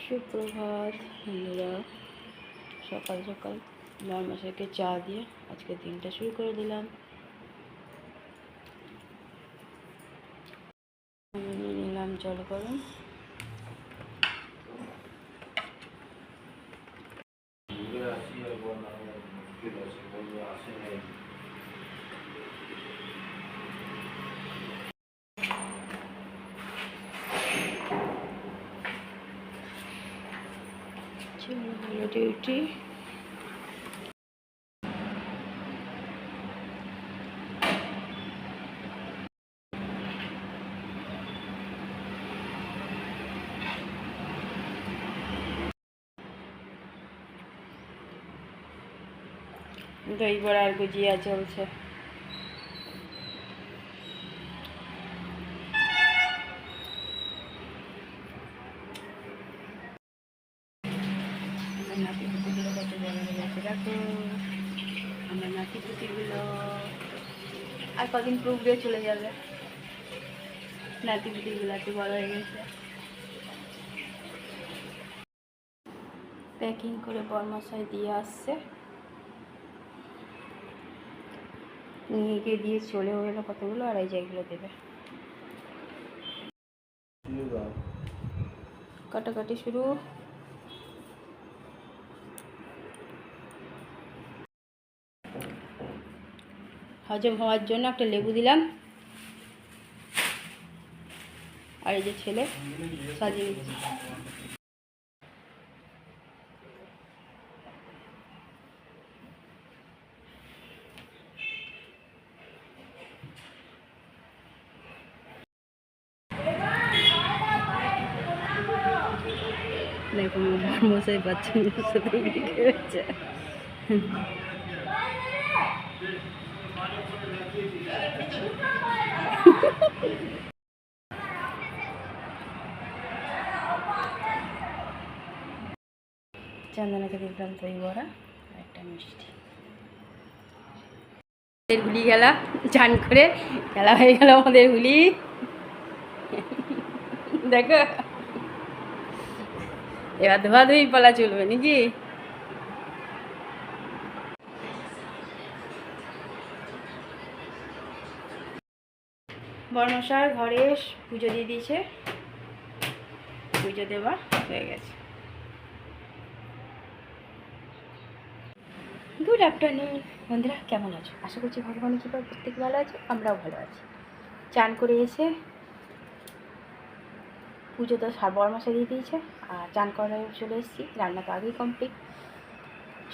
সুপ্রভাত বন্ধুরা, সকাল সকাল মশাইকে চা দিয়ে আজকে দিনটা শুরু করে দিলাম। আমি নিয়ে নিলাম জল গরম। ডিউটি দই বড়া আর গুজিয়া চলছে। নাতিপুতিগুলো কত বড় হয়ে গেছে দেখো, আমার নাতিপুতিগুলো আর কদিন প্রুফ দিয়ে চলে যাবে। নাতিপুতিগুলো এত বড় হয়ে গেছে। প্যাকিং করে বরমশাই দিয়ে আসছে, নিয়ে গিয়ে দিয়ে চলেও গেলো কতগুলো, আর এই যেগুলো দেবে। কাটাকাটি শুরু। হজম হওয়ার জন্য একটা লেবু দিলাম, আর এই যে ছেলে সাজিয়ে দিচ্ছি। দেখুন মশাই বাচ্চাদের সাথে খেয়েছে। চন্দনাকে দেখলাম দই বড়া আর একটা মিষ্টি। হুলি খেলা, চান করে খেলা হয়ে গেল আমাদের হুলি। দেখো এবার ধোয়াধুয়ি পালা চলবে নাকি? বর্মশার ঘরে পুজো দিয়ে দিয়েছে, পুজো দেওয়া হয়ে গেছে। গুড আফটারনুন বন্ধুরা, কেমন আছো? আশা করছি ভগবানের কৃপায় প্রত্যেক ভালো আছো, আমরাও ভালো আছি। চান করে এসে পুজো তো বরমশাই দিয়ে দিয়েছে, আর চান করে চলে এসেছি। রান্না তো আগেই কমপ্লিট,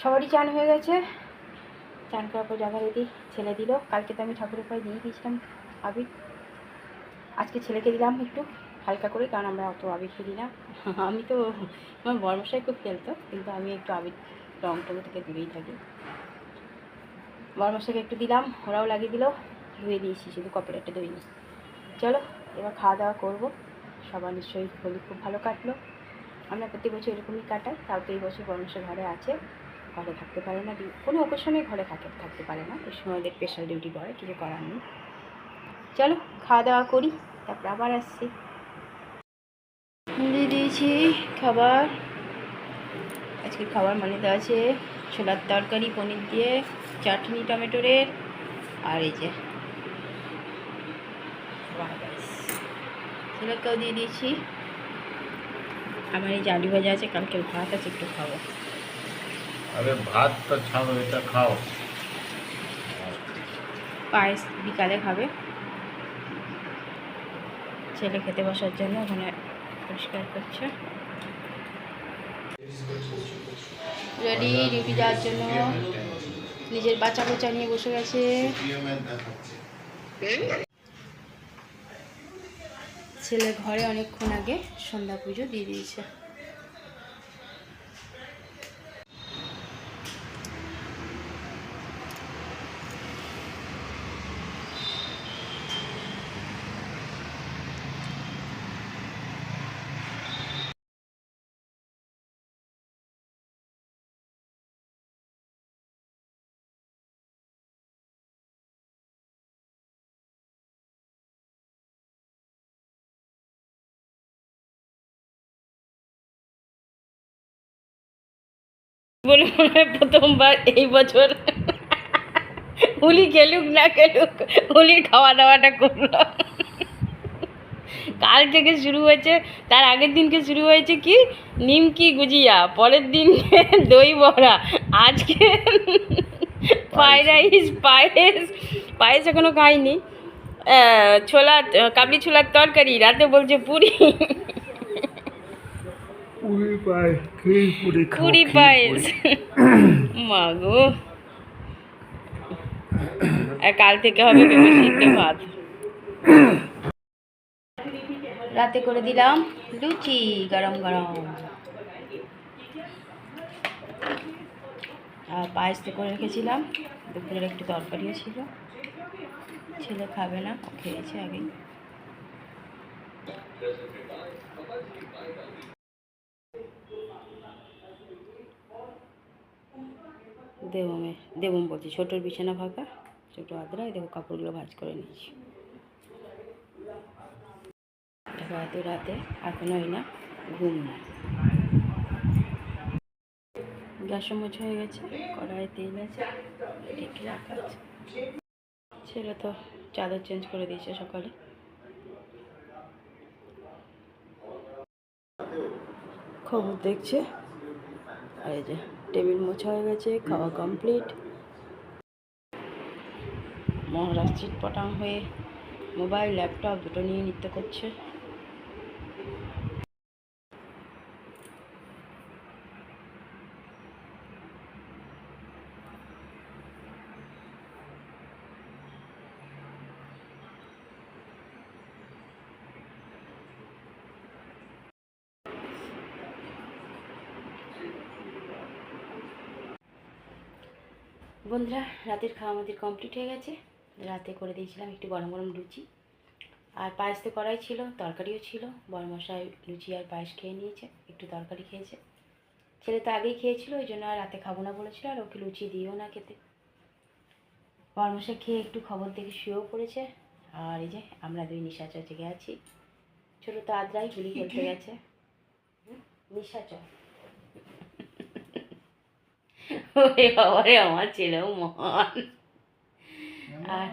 সবারই চান হয়ে গেছে। চান করার পর জামা রেডি, ছেলে দিল। কালকে তো আমি ঠাকুরের পায়ে দিয়ে দিয়েছিলাম আবির, আজকে ছেলেকে দিলাম একটু হালকা করে, কারণ আমরা অত আবির খেলি না। আমি তো আমার বরমশাই খুব খেলতো, কিন্তু আমি একটু আবির রং টং থেকে দূরেই থাকি। বরমশাইকে একটু দিলাম, ওরাও লাগিয়ে দিল। ধুয়ে দিয়েছি, শুধু কপালেরটা ধুইনি। চলো এবার খাওয়া দাওয়া করবো। সবার নিশ্চয়ই হোলি খুব ভালো কাটলো। আমরা প্রতি বছর এরকমই কাটাই, তাও তো এই বছর বরমশাই ঘরে আছে, ঘরে থাকতে পারে না, কোনো অকেশনে ঘরে থাকতে পারে না। এই সময় ওদের স্পেশাল ডিউটি পড়ে, কিছু করার নেই। চলো খাওয়া দাওয়া করি, তারপর আবার আসছি। দিয়ে দিয়েছি খাবার। আজকে খাবার মানে তো আছে ছোলার তরকারি পনির দিয়ে, চাটনি টমেটোরের, আর এই যে ছেলেকেও দিয়ে দিয়েছি। আমার এই যে আলু ভাজা আছে, কালকের ভাত আছে, একটু খাবো। আরে ভাত তো ছাড়ো, এটা খাও। পায়েস বিকালে খাবে, ছেলে খেতে বসার জন্য ওখানে পরিষ্কার করছে। রেডি ডিউটি যাওয়ার জন্য, নিজের বাচ্চা কোচা নিয়ে বসে গেছে। ছেলে ঘরে অনেকক্ষণ আগে সন্ধ্যা পুজো দিয়ে দিয়েছে। বলে মনে হয় প্রথমবার এই বছর হোলি খেলুক না খেলুক, হোলির খাওয়া দাওয়াটা করলো। কাল থেকে শুরু হয়েছে, তার আগের দিনকে শুরু হয়েছে কি নিমকি গুজিয়া, পরের দিন দই বড়া, আজকে ফ্রাইড রাইস, পায়েস এখনো খাইনি, ছোলা, কাবলি ছোলার তরকারি, রাতে বলছে পুরি, পুরি পায়েস, মা গো। আর কাল থেকে হবে সিদ্ধ ভাত। রাতে করে দিলাম লুচি গরম গরম, আর পায়েস তো করে রেখেছিলাম, দুপুরের একটু তরকারিও ছিল, ছেলে খাবে না, খেয়েছে আগেই। দেবম বলছি, ছোটোর বিছানা ফাঁকা, ছোটো আদ্রাই দেখো কাপড়গুলো ভাঁজ করে নিয়েছি। এত রাতে এখনো হয় না, ঘুম না। গ্যাসও মোছা হয়ে গেছে, কড়াইয়ে তেল আছে, ঢেকে রাখা আছে। ছেলে তো চাদর চেঞ্জ করে দিয়েছে সকালে। খবর দেখছে, আর এই যে টেবিল মোছা হয়ে গেছে, খাওয়া কমপ্লিট। মহারাজ চিটপটাং হয়ে মোবাইল ল্যাপটপ দুটো নিয়ে নৃত্য করছে। বন্ধুরা, রাতের খাওয়া আমাদের কমপ্লিট হয়ে গেছে। রাতে করে দিয়েছিলাম একটু গরম গরম লুচি, আর পায়েস তো করাই ছিল, তরকারিও ছিল। বড়মশাই লুচি আর পায়েস খেয়ে নিয়েছে, একটু তরকারি খেয়েছে। ছেলে তো আগেই খেয়েছিল, ওই জন্য আর রাতে খাবো না বলেছিল, আর ওকে লুচি দিও না খেতে। বড়মশাই খেয়ে একটু খবর দেখে শুয়েও পড়েছে। আর এই যে আমরা দুই নিশাচর জেগে আছি। ছোটো তো আদ্রাই গুলি খেলতে গেছে। নিশাচর ওরে বাবারে, আমার ছেলেও মহান। আর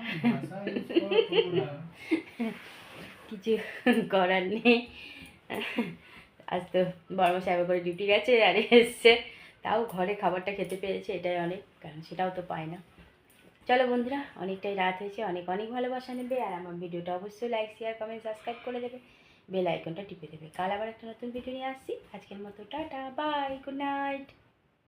কিছু করার নেই, আজ তো বড়মশাই করে ডিউটি গেছে আর এসছে, তাও ঘরে খাবারটা খেতে পেরেছে, এটাই অনেক, কারণ সেটাও তো পায় না। চলো বন্ধুরা, অনেকটাই রাত হয়েছে, অনেক অনেক ভালোবাসা নেবে, আর আমার ভিডিওটা অবশ্যই লাইক শেয়ার কমেন্ট সাবস্ক্রাইব করে দেবে, বেল আইকনটা টিপে দেবে। কাল আবার একটা নতুন ভিডিও নিয়ে আসছি। আজকের মতো টাটা, বাই, গুড নাইট।